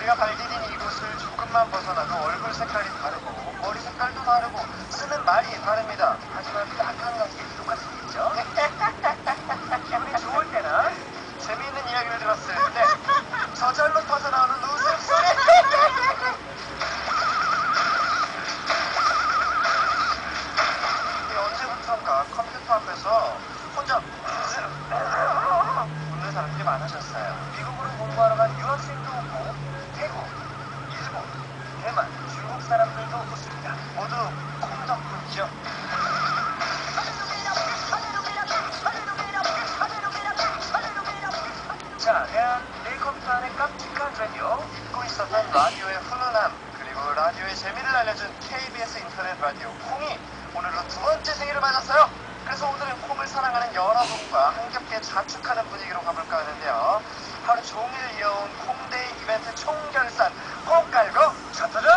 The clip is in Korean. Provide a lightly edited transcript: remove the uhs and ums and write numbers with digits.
우리가 발디딘 이곳을 조금만 벗어나도 얼굴 색깔이 다르고 머리 색깔도 다르고 쓰는 말이 다릅니다. 하지만 딱 한 가지 똑같습니다. 기분이 좋을 때나 재미있는 이야기를 들었을 때 저절로 터져나오는 웃음소리. 언제부턴가 컴퓨터 앞에서 혼자 웃는 사람들이 많아졌어요. 미국으로 공부하러 간 유학생도 웃고 태국, 일본, 대만, 중국 사람들도 웃습니다. 모두 콩 덕분이죠. 자, 내 컴퓨터 안에 깜찍한 라디오, 잊고 있었던 라디오의 훈훈함, 그리고 라디오의 재미를 알려준 KBS 인터넷 라디오 콩이 오늘로 두 번째 생일을 맞았어요. 그래서 오늘은 콩을 사랑하는 여러분과 함께 자축하는 분위기로 가볼까 하는데요. 하루 종일 이어온 콩데이 이벤트 총결산 콩 깔고 첫 도전!